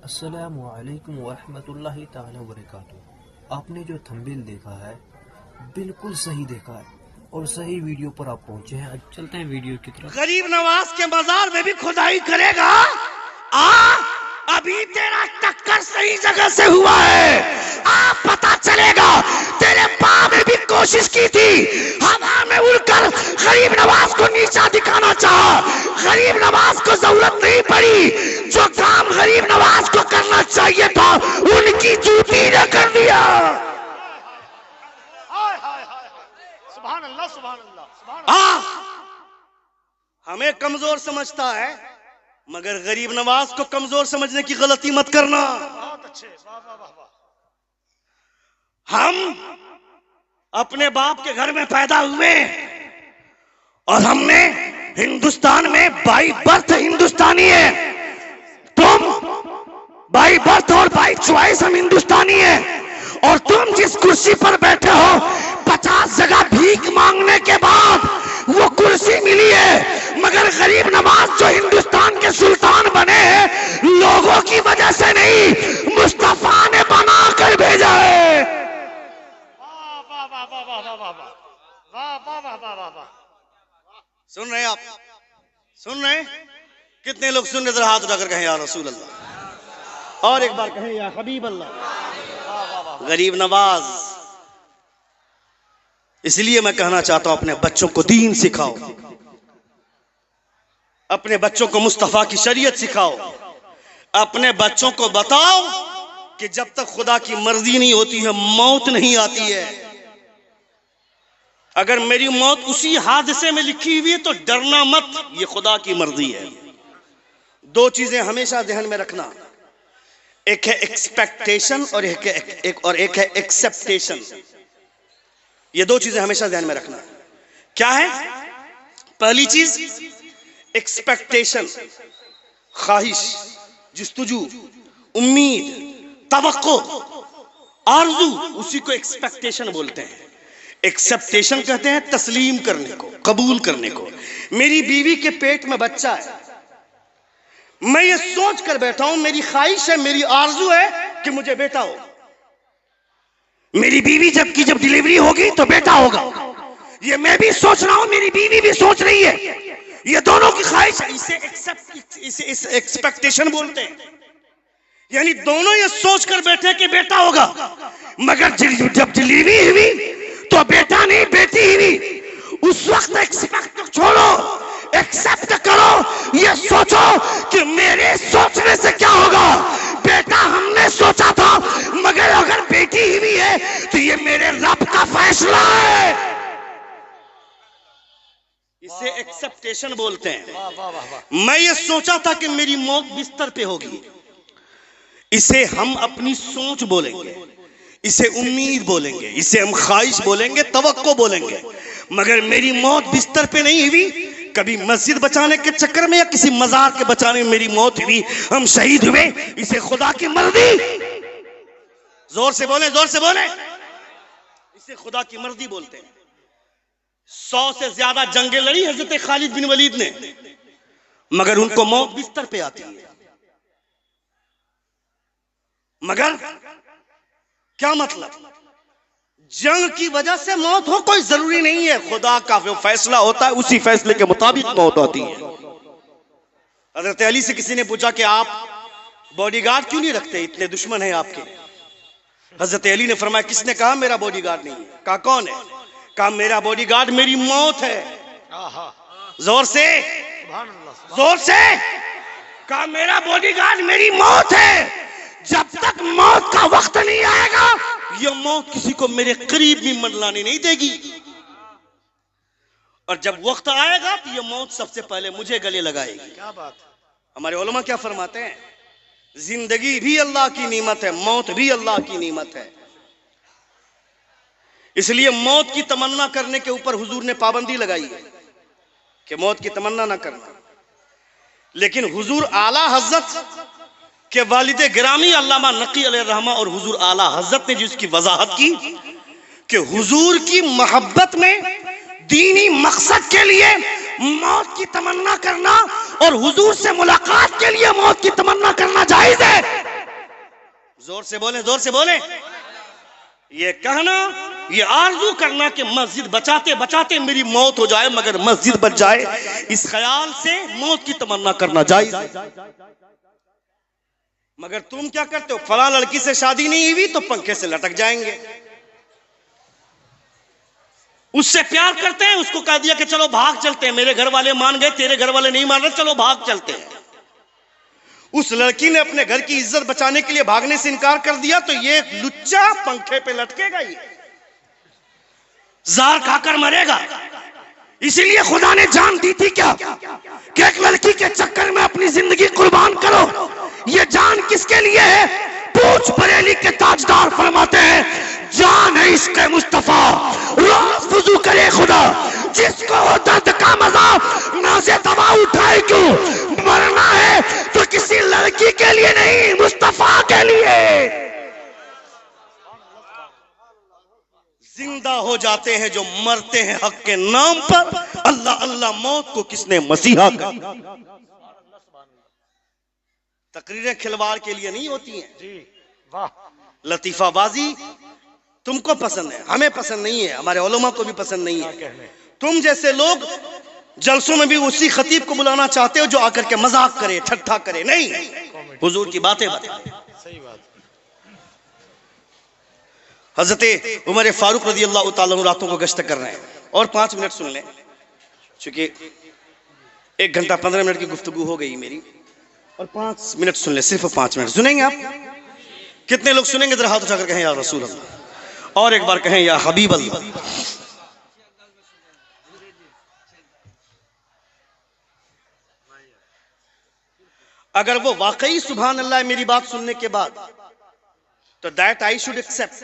السلام علیکم ورحمۃ اللہ تعالی وبرکاتہ۔ آپ نے جو تھمبنیل دیکھا ہے بالکل صحیح دیکھا ہے اور صحیح ویڈیو پر آپ پہنچے ہیں۔ چلتے ہیں ویڈیو کی طرف۔ غریب نواز کے مزار میں بھی کھدائی کرے گا؟ ابھی تیرا ٹکر صحیح جگہ سے ہوا ہے، پتا چلے گا۔ تیرے باپ نے بھی کوشش کی تھی، ہوا میں اڑ کر غریب نواز کو نیچا دکھانا چاہا۔ غریب نواز کو ضرورت نہیں پڑی، جو کام غریب نواز کو کرنا چاہیے تھا ان کی جوتی نے کر دیا۔ سبحان اللہ سبحان اللہ سبحان اللہ۔ ہمیں کمزور سمجھتا ہے، مگر غریب نواز کو کمزور سمجھنے کی غلطی مت کرنا۔ بہت اچھے، واہ واہ واہ واہ۔ ہم اپنے باپ کے گھر میں پیدا ہوئے اور ہم نے ہندوستان میں بائی برتھ ہندوستانی ہے۔ تم بائی برتھ اور بائی چوائس ہم ہندوستانی ہیں، اور تم جس کرسی پر بیٹھے ہو 50 جگہ بھیک مانگنے کے بعد وہ کرسی ملی ہے، مگر غریب نواز جو ہندوستان کے سلطان بنے ہیں لوگوں کی وجہ سے نہیں، مصطفیٰ نے بنا کر بھیجا ہے۔ واہ واہ واہ واہ واہ واہ واہ واہ واہ واہ واہ واہ۔ سن رہے ہیں آپ؟ سن رہے ہیں؟ کتنے لوگ سن رہے؟ ذرا ہاتھ اٹھا کر کہیں یا رسول اللہ، اور ایک بار کہیں یا حبیب اللہ۔ غریب نواز، اس لیے میں کہنا چاہتا ہوں اپنے بچوں کو دین سکھاؤ، اپنے بچوں کو مصطفیٰ کی شریعت سکھاؤ، اپنے بچوں کو بتاؤ کہ جب تک خدا کی مرضی نہیں ہوتی ہے موت نہیں آتی ہے۔ اگر میری موت اسی حادثے میں لکھی ہوئی ہے تو ڈرنا مت، یہ خدا کی مرضی ہے۔ دو چیزیں ہمیشہ ذہن میں رکھنا، ایک ہے ایکسپیکٹیشن اور ایک ہے ایکسپٹیشن۔ یہ دو چیزیں ہمیشہ ذہن میں رکھنا۔ کیا ہے؟ پہلی چیز ایکسپیکٹیشن، خواہش، جستجو، امید، توقع، آرزو، اسی کو ایکسپیکٹیشن بولتے ہیں۔ ایکسپٹیشن کہتے ہیں تسلیم کرنے کو، قبول کرنے کو۔ میری بیوی کے پیٹ میں بچہ ہے، میں یہ سوچ کر بیٹھا ہوں، میری خواہش ہے، میری آرزو ہے کہ مجھے بیٹا ہو۔ میری بیوی جب ڈیلیوری ہوگی تو بیٹا ہوگا، یہ میں بھی سوچ رہا ہوں، میری بیوی بھی سوچ رہی ہے، یہ دونوں کی خواہش ہے، اسے ایکسپیکٹیشن بولتے ہیں۔ یعنی دونوں یہ سوچ کر بیٹھے کہ بیٹا ہوگا، مگر جب ڈیلیوری ہوئی تو بیٹا نہیں بیٹی ہوئی۔ اس وقت ایکسپیکٹ چھوڑو، ایکسپٹ کرو، یہ سوچو کہ میرے سوچنے سے کیا ہوگا۔ بیٹا ہم نے سوچا تھا، مگر اگر بیٹی ہوئی ہے تو یہ میرے رب کا فیصلہ ہے۔ اسے ایکسپٹیشن بولتے ہیں۔ میں یہ سوچا تھا کہ میری موت بستر پہ ہوگی، اسے ہم اپنی سوچ بولیں گے، اسے امید بولیں گے، اسے ہم خواہش بولیں گے، توقع بولیں گے، مگر میری موت بستر پہ نہیں ہوئی۔ کبھی مسجد بچانے کے چکر میں یا کسی مزار کے بچانے میں میری موت ہوئی، ہم شہید ہوئے، اسے خدا کی مرضی۔ زور سے بولیں، زور سے بولیں، اسے خدا کی مرضی بولتے ہیں۔ 100 سے زیادہ جنگیں لڑی حضرت خالد بن ولید نے، مگر ان کو موت بستر پہ آتی ہے۔ مگر کیا مطلب؟ جنگ کی وجہ سے موت ہو کوئی ضروری نہیں ہے، خدا کا جو فیصلہ ہوتا ہے اسی فیصلے کے مطابق موت ہوتی ہے۔ حضرت علی سے کسی نے پوچھا کہ آپ باڈی گارڈ کیوں نہیں رکھتے، اتنے دشمن ہیں آپ کے؟ حضرت علی نے فرمایا کس نے کہا میرا باڈی گارڈ نہیں ہے؟ کہا کون ہے؟ کہا میرا باڈی گارڈ میری موت ہے۔ زور سے، زور سے کہا میرا باڈی گارڈ میری موت ہے۔ جب تک موت کا وقت نہیں آئے گا یہ موت کسی کو میرے قریب بھی منڈلانے نہیں دے گی، اور جب وقت آئے گا تو یہ موت سب سے پہلے مجھے گلے لگائے گی۔ کیا بات! ہمارے علماء کیا فرماتے ہیں؟ زندگی بھی اللہ کی نعمت ہے، موت بھی اللہ کی نعمت ہے۔ اس لیے موت کی تمنا کرنے کے اوپر حضور نے پابندی لگائی ہے کہ موت کی تمنا نہ کرنا۔ لیکن حضور اعلیٰ حضرت کہ والد گرامی علامہ نقی علیہ الرحمہ اور حضور اعلیٰ حضرت نے جس کی وضاحت کی کہ حضور کی محبت میں دینی مقصد کے لیے موت کی تمنا کرنا اور حضور سے ملاقات کے لیے موت کی تمنا کرنا جائز ہے۔ زور سے بولیں، زور سے بولیں. یہ کہنا، یہ آرزو کرنا کہ مسجد بچاتے بچاتے میری موت ہو جائے مگر مسجد بچ جائے، اس خیال سے موت کی تمنا کرنا جائز ہے. مگر تم کیا کرتے ہو؟ فلاں لڑکی سے شادی نہیں ہوئی تو پنکھے سے لٹک جائیں گے. اس سے پیار کرتے ہیں، اس کو کہہ دیا کہ چلو بھاگ چلتے ہیں، میرے گھر والے مان گئے، تیرے گھر والے نہیں مان رہے، چلو بھاگ چلتے ہیں. اس لڑکی نے اپنے گھر کی عزت بچانے کے لیے بھاگنے سے انکار کر دیا تو یہ لچا پنکھے پہ لٹکے گا، یہ زہر کھا کر مرے گا. اسی لیے خدا نے جان دی تھی کیا کہ ایک لڑکی کے چکر میں اپنی زندگی قربان کرو. یہ جان کس کے لیے ہے؟ پوچھ بریلی کے تاجدار فرماتے ہیں جان ہے عشق مصطفیٰ، روز وضو کرے خدا، جس کو ہو درد کا مزہ نازے دوا اٹھائے کیوں. مرنا ہے تو کسی لڑکی کے لیے نہیں، مصطفیٰ کے لیے. زندہ ہو جاتے ہیں جو مرتے ہیں حق کے نام پر. اللہ اللہ موت کو کس نے مسیحا کر. تقریریں کھلواڑ کے لیے نہیں ہوتی ہیں. جی واہ. لطیفہ بازی تم کو پسند ہے، ہمیں پسند نہیں ہے، ہمارے علماء کو بھی پسند نہیں ہے. تم جیسے لوگ جلسوں میں بھی اسی خطیب کو بلانا چاہتے ہو جو آ کر کے مذاق کرے، ٹھٹھا کرے. نہیں، حضور کی باتیں بتائیں. صحیح بات. حضرت عمر فاروق رضی اللہ تعالیٰ عنہ راتوں کو گشت کر رہے ہیں. اور 5 منٹ سن لیں، چونکہ 1 گھنٹہ 15 منٹ کی گفتگو ہو گئی میری، اور 5 منٹ سن لیں، صرف 5 منٹ سنیں گے. آپ کتنے لوگ سنیں گے؟ ذرا ہاتھ اٹھا کر کہیں یا رسول اللہ، اور ایک بار کہیں یا حبیب اللہ. اگر وہ واقعی سبحان اللہ ہے میری بات سننے کے بعد تو دیٹ آئی شوڈ ایکسپٹ.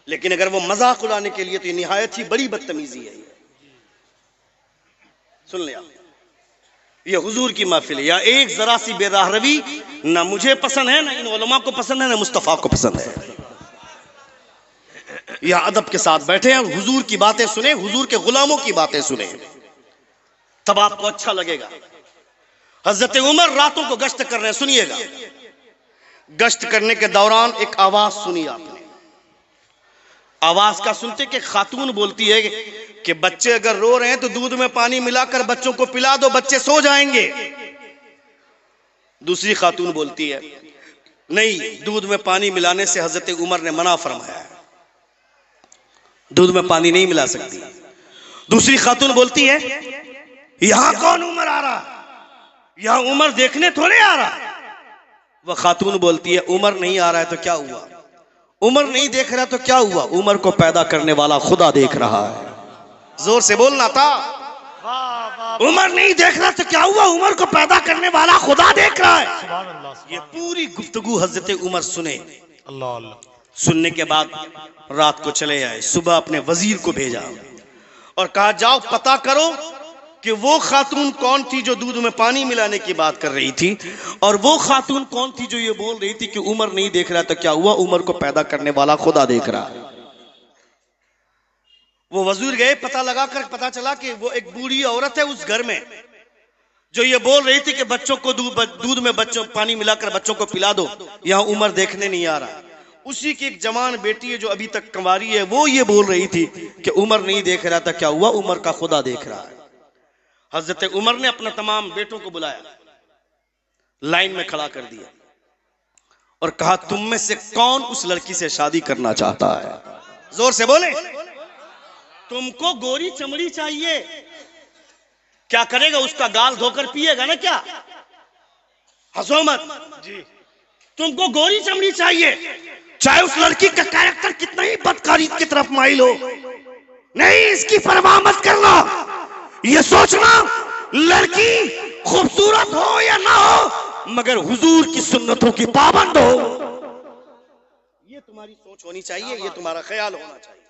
لیکن اگر وہ مذاق اڑانے کے لیے تو یہ نہایت ہی بڑی بدتمیزی ہے. سن لیا، یہ حضور کی محفل ہے. یا ایک ذرا سی بے راہ روی نہ مجھے پسند ہے، نہ ان علماء کو پسند ہے، نہ مصطفیٰ کو پسند ہے. یا ادب کے ساتھ بیٹھے ہیں، حضور کی باتیں سنیں، حضور کے غلاموں کی باتیں سنیں، تب آپ کو اچھا لگے گا. حضرت عمر راتوں کو گشت کر رہے ہیں. سنیے گا، گشت کرنے کے دوران ایک آواز سنی آپ نے. آواز کا سنتے کہ خاتون بولتی ہے کہ بچے اگر رو رہے ہیں تو دودھ میں پانی ملا کر بچوں کو پلا دو، بچے سو جائیں گے. دوسری خاتون بولتی ہے نہیں، دودھ میں پانی ملانے سے حضرت عمر نے منع فرمایا ہے، دودھ میں پانی نہیں ملا سکتی. دوسری خاتون بولتی ہے یہاں کون عمر آ رہا، یہاں عمر دیکھنے تھوڑے آ رہا. وہ خاتون بولتی ہے عمر نہیں آ رہا ہے تو کیا ہوا، عمر نہیں دیکھ رہا تو کیا ہوا، عمر کو پیدا کرنے والا خدا دیکھ رہا ہے. زور سے بولنا تھا. عمر نہیں دیکھ رہا تو کیا ہوا، عمر کو پیدا کرنے والا خدا دیکھ رہا ہے. سبحان اللہ. یہ پوری گفتگو حضرت عمر سنے. اللہ اللہ. سننے کے بعد رات کو چلے آئے. صبح اپنے وزیر کو بھیجا اور کہا جاؤ پتہ کرو کہ وہ خاتون کون تھی جو دودھ میں پانی ملانے کی بات کر رہی تھی، اور وہ خاتون کون تھی جو یہ بول رہی تھی کہ عمر نہیں دیکھ رہا تو کیا ہوا، عمر کو پیدا کرنے والا خدا دیکھ رہا ہے. وہ وزیر گئے، پتہ لگا کر پتہ چلا کہ وہ ایک بوڑھی عورت ہے اس گھر میں جو یہ بول رہی تھی کہ بچوں کو دودھ میں پانی ملا کر بچوں کو پلا دو، یہاں عمر دیکھنے نہیں آ رہا. اسی کی ایک جوان بیٹی ہے جو ابھی تک کنواری ہے، وہ یہ بول رہی تھی کہ عمر نہیں دیکھ رہا تھا، کیا ہوا، عمر کا خدا دیکھ رہا ہے. حضرت عمر نے اپنا تمام بیٹوں کو بلایا، لائن میں کھڑا کر دیا اور کہا تم میں سے کون اس لڑکی سے شادی کرنا چاہتا ہے. زور سے بولے. تم کو گوری چمڑی چاہیے، کیا کرے گا، اس کا گال دھو کر پیے گا نا، کیا ہنسو مت. جی تم کو گوری چمڑی چاہیے، چاہے اس لڑکی کا کیریکٹر کتنا ہی بدکاری کی طرف مائل ہو. نہیں، اس کی پرواہ مت کرنا. یہ سوچنا لڑکی خوبصورت ہو یا نہ ہو مگر حضور کی سنتوں کی پابند ہو. یہ تمہاری سوچ ہونی چاہیے، یہ تمہارا خیال ہونا چاہیے.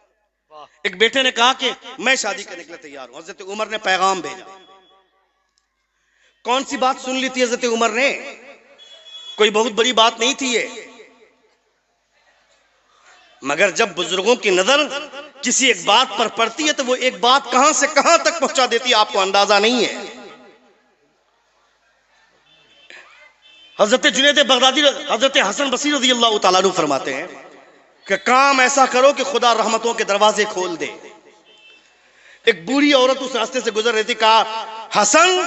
ایک بیٹے نے کہا کہ میں شادی کرنے کے لیے تیار ہوں. حضرت عمر نے پیغام بھیجا. کون سی بات سن لی تھی حضرت عمر نے؟ کوئی بہت بڑی بات نہیں تھی یہ، مگر جب بزرگوں کی نظر کسی ایک بات پر پڑتی ہے تو وہ ایک بات کہاں سے کہاں تک پہنچا دیتی ہے آپ کو اندازہ نہیں ہے. حضرت جنید بغدادی حضرت حسن بصری رضی اللہ تعالیٰ عنہ فرماتے ہیں کہ کام ایسا کرو کہ خدا رحمتوں کے دروازے کھول دے. ایک بوڑھی عورت اس راستے سے گزر رہی تھی. کہا حسن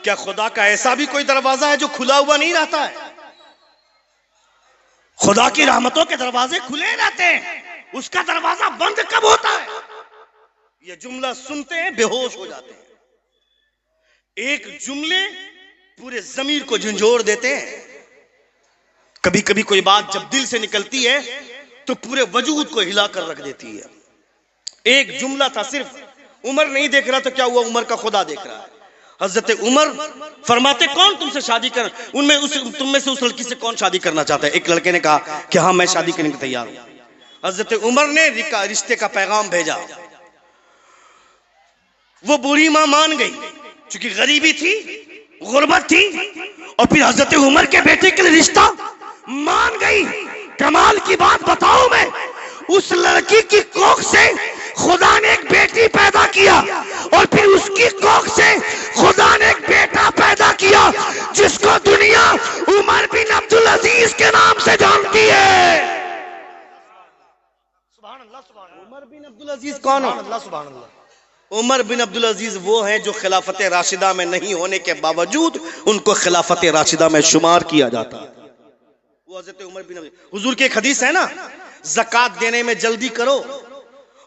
کیا خدا کا ایسا بھی کوئی دروازہ ہے جو کھلا ہوا نہیں رہتا ہے؟ خدا کی رحمتوں کے دروازے کھلے رہتے ہیں, اس کا دروازہ بند کب ہوتا ہے؟ یہ جملہ سنتے ہیں بے ہوش ہو جاتے ہیں. ایک جملے پورے ضمیر کو جھنجھوڑ دیتے ہیں. کبھی کبھی کوئی بات جب دل سے نکلتی ہے تو پورے وجود کو ہلا کر رکھ دیتی ہے. ایک جملہ تھا صرف. عمر نہیں دیکھ رہا تو کیا ہوا, عمر کا خدا دیکھ رہا ہے. حضرت عمر فرماتے کون تم سے شادی کر, تم میں سے اس لڑکی سے کون شادی کرنا چاہتا ہے؟ ایک لڑکے نے کہا کہ ہاں میں شادی کرنے کو تیار ہوں. حضرت عمر نے رشتے کا پیغام بھیجا. وہ بوڑھی ماں مان گئی چونکہ غریبی تھی, غربت تھی, اور پھر حضرت عمر کے بیٹے کے لیے رشتہ مان گئی. کمال کی بات بتاؤں میں, اس لڑکی کی کوکھ سے خدا نے ایک بیٹی پیدا کیا, اور پھر اس کی کوکھ سے خدا نے ایک بیٹا پیدا کیا جس کو دنیا عمر بن عبدالعزیز کے نام سے جانتی ہے. سبحان اللہ سبحان اللہ. عمر بن عبدالعزیز کون ہے؟ سبحان اللہ سبحان اللہ. عمر بن عبدالعزیز وہ ہیں جو خلافت راشدہ میں نہیں ہونے کے باوجود ان کو خلافت راشدہ میں شمار کیا جاتا ہے. وہ حضرت عمر بن عبدالعزیز. حضور کی ایک حدیث ہے نا, زکات دینے میں جلدی کرو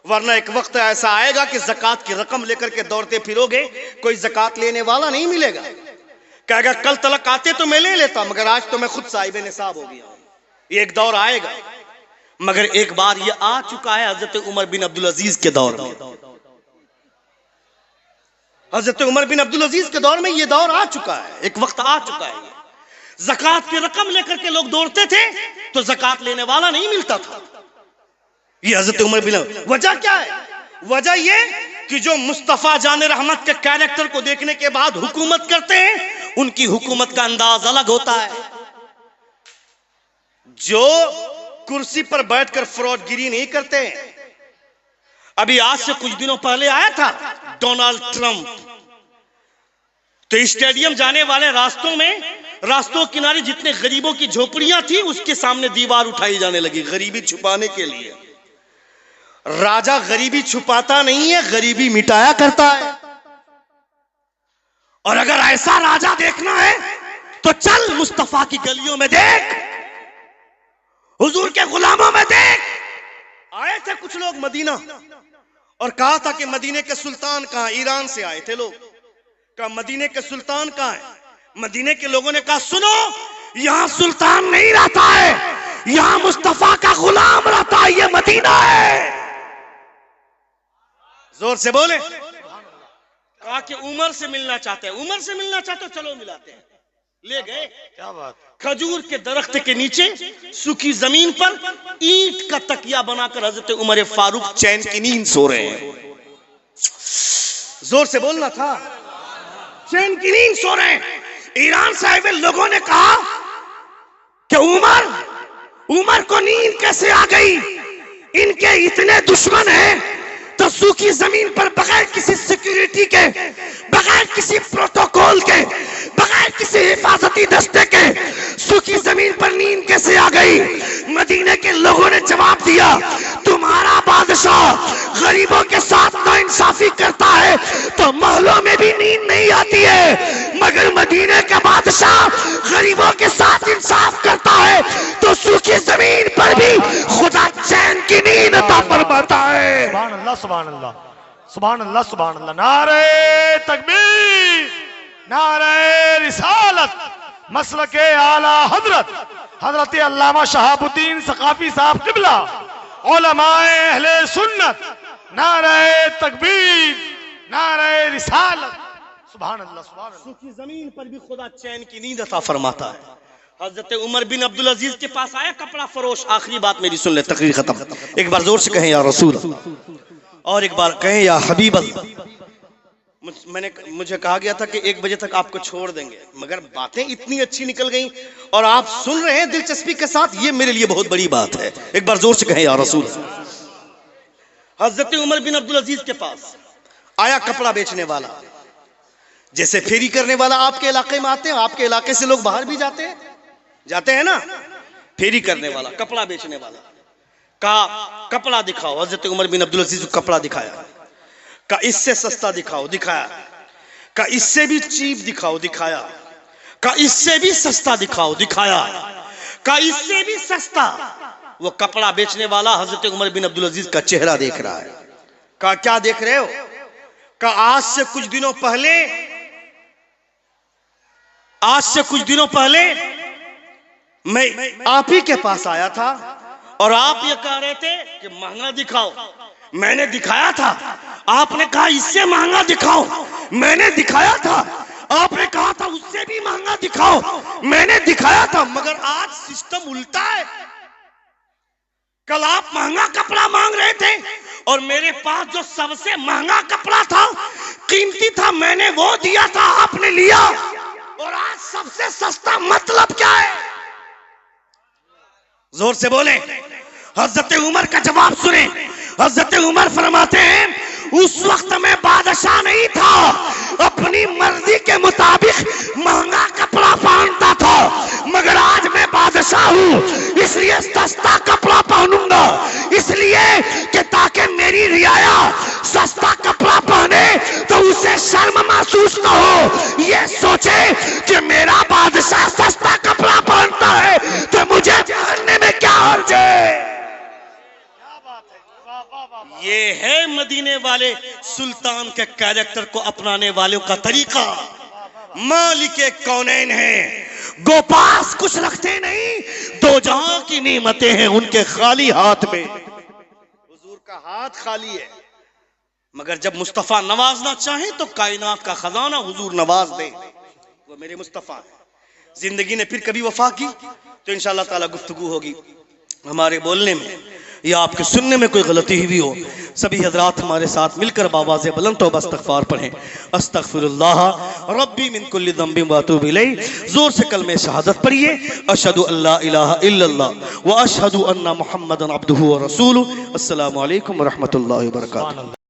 ورنہ ایک وقت ایسا آئے گا کہ زکات کی رقم لے کر کے دوڑتے پھرو گے, کوئی زکات لینے والا نہیں ملے گا. کہے گا کل تلک آتے تو میں لے لیتا, مگر آج تو میں خود صاحب نصاب ہو گیا. یہ ایک دور آئے گا, مگر ایک بار یہ آ چکا ہے حضرت عمر بن عبدالعزیز کے دور میں. حضرت عمر بن عبدالعزیز کے دور میں یہ دور آ چکا ہے, ایک وقت آ چکا ہے. زکات کی رقم لے کر کے لوگ دوڑتے تھے تو زکات لینے والا نہیں ملتا تھا. یہ حضرت عمر بن عبدالعزیز. وجہ کیا ہے؟ وجہ یہ کہ جو مصطفیٰ جان رحمت کے کیریکٹر کو دیکھنے کے بعد حکومت کرتے ہیں ان کی حکومت کا انداز الگ ہوتا ہے. جو کرسی پر بیٹھ کر فراڈ گیری نہیں کرتے. ابھی آج سے کچھ دنوں پہلے آیا تھا ڈونالڈ ٹرمپ, تو اسٹیڈیم جانے والے راستوں کنارے جتنے غریبوں کی جھوپڑیاں تھی اس کے سامنے دیوار اٹھائی جانے لگی غریبی چھپانے کے لیے. راجہ غریبی چھپاتا نہیں ہے, غریبی مٹایا کرتا ہے. اور اگر ایسا راجہ دیکھنا ہے تو چل مصطفیٰ کی گلیوں میں دیکھ, حضور کے غلاموں میں دیکھ. آئے تھے کچھ لوگ مدینہ اور کہا تھا کہ مدینے کے سلطان کہاں؟ ایران سے آئے تھے لوگ. کہا مدینے کے سلطان کہاں ہے؟ مدینے کے لوگوں نے کہا سنو, یہاں سلطان نہیں رہتا ہے, یہاں مصطفیٰ کا غلام رہتا ہے, یہ مدینہ ہے. زور سے بولے. کہا کہ عمر سے ملنا چاہتے ہیں, عمر سے ملنا چاہتے ہو چلو ملاتے ہیں. لے گئے. کیا بات. کھجور کے درخت کے نیچے سوکھی زمین پر اینٹ کا تکیہ بنا کر حضرت عمر فاروق چین کی نیند سو رہے ہیں. زور سے بولنا تھا. چین کی نیند سو رہے ہیں. ایران سے آئے ہوئے لوگوں نے کہا کہ عمر کو نیند کیسے آ گئی؟ ان کے اتنے دشمن ہیں تو سوکھی زمین پر بغیر کسی سیکیورٹی کے, بغیر کسی پروٹوکول کے, بغیر کسی حفاظتی دستے کے سوکھی زمین پر نیند کیسے آ گئی؟ مدینے کے لوگوں نے جواب دیا تمہارا بادشاہ غریبوں کے ساتھ ناانصافی کرتا ہے تو محلوں میں بھی نیند نہیں آتی ہے, مگر مدینے کا بادشاہ غریبوں کے ساتھ انصاف کرتا ہے تو سوکھی زمین پر بھی خدا چین کی نیند عطا فرماتا ہے. سبحان اللہ سبحان اللہ سبحان اللہ سبحان اللہ. نعرہ تکبیر, نعرہ رسالت, مسلک اعلی حضرت علامہ شہاب الدین ثقافی صاحب قبلہ, علماء اہل سنت. نعرہ تکبیر, نعرہ رسالت. سبحان اللہ سبحان اللہ. سوکھی زمین پر بھی خدا چین کی نیند عطا فرماتا ہے. حضرت عمر بن عبدالعزیز کے پاس آیا کپڑا فروش. آخری بات میری سن لے, تقریر ختم. ایک بار زور سے کہیں یا رسول, اور ایک بار کہیں یا حبیب اللہ. مجھے کہا گیا تھا کہ 1 بجے تک آپ کو چھوڑ دیں گے, مگر باتیں اتنی اچھی نکل گئیں اور آپ سن رہے ہیں دلچسپی کے ساتھ, یہ میرے لیے بہت بڑی بات ہے. ایک بار زور سے کہیں یا رسول. حضرت عمر بن عبدالعزیز کے پاس آیا کپڑا بیچنے والا, جیسے پھیری کرنے والا آپ کے علاقے میں آتے ہیں, آپ کے علاقے سے لوگ باہر بھی جاتے ہیں, جاتے ہیں نا پھیری کرنے والا, کپڑا بیچنے والا, کہا کپڑا دکھاؤ. حضرت عمر بن عبدالعزیز کو کپڑا دکھایا, کہا اس سے سستا دکھاؤ, دکھایا. کہا اس سے بھی چیپ دکھاؤ, دکھایا. کہا اس سے بھی سستا دکھاؤ, دکھایا. کہا اس سے بھی سستا. وہ کپڑا بیچنے والا حضرت عمر بن عبدالعزیز کا چہرہ دیکھ رہا ہے. کہا کیا دیکھ رہے ہو؟ کہا آج سے کچھ دنوں پہلے میں آپ ہی کے پاس آیا تھا اور آپ یہ کہہ رہے تھے کہ مہنگا دکھاؤ. میں نے دکھایا تھا, آپ نے کہا اس سے مہنگا دکھاؤ. میں نے دکھایا تھا, آپ نے کہا تھا اس سے بھی مہنگا دکھاؤ. میں نے دکھایا تھا, مگر آج سسٹم الٹا ہے. کل آپ مہنگا کپڑا مانگ رہے تھے اور میرے پاس جو سب سے مہنگا کپڑا تھا, قیمتی تھا, میں نے وہ دیا تھا, آپ نے لیا. اور آج سب سے سستا مطلب کیا ہے؟ زور سے بولیں. حضرت عمر کا جواب سنیں. حضرت عمر فرماتے ہیں اس وقت میں بادشاہ نہیں تھا, اپنی مرضی کے مطابق مہنگا کپڑا پہنتا تھا, مگر آج میں بادشاہ ہوں اس لیے سستا کپڑا پہنوں گا, اس لیے کہ تاکہ میری رعایا سستا کپڑا پہنے تو اسے شرم محسوس نہ ہو, یہ سوچے کہ میرا بادشاہ سستا کپڑا پہنتا ہے تو مجھے پہننے میں کیا حرج ہے. یہ ہے مدینے والے سلطان کے کیریکٹر کو اپنانے والوں کا طریقہ. مالک کونین ہیں, گو پاس کچھ رکھتے نہیں, دو جہاں کی نعمتیں ہیں ان کے خالی ہاتھ میں. حضور کا ہاتھ خالی ہے, مگر جب مصطفیٰ نوازنا چاہیں تو کائنات کا خزانہ حضور نواز دیں. وہ میرے مصطفیٰ ہیں. زندگی نے پھر کبھی وفا کی تو انشاءاللہ تعالی گفتگو ہوگی. ہمارے بولنے میں یا آپ کے سننے میں کوئی غلطی ہوئی ہو, سبھی حضرات ہمارے ساتھ مل کر بآواز بلند توبہ استغفار پڑھیں. استغفر اللہ ربی من کل ذنب واتوب الیہ. زور سے کلمہ شہادت پڑھیے. اشہد ان لا الہ الا اللہ واشہد ان محمدا عبدہ ورسولہ. السلام علیکم ورحمۃ اللہ وبرکاتہ.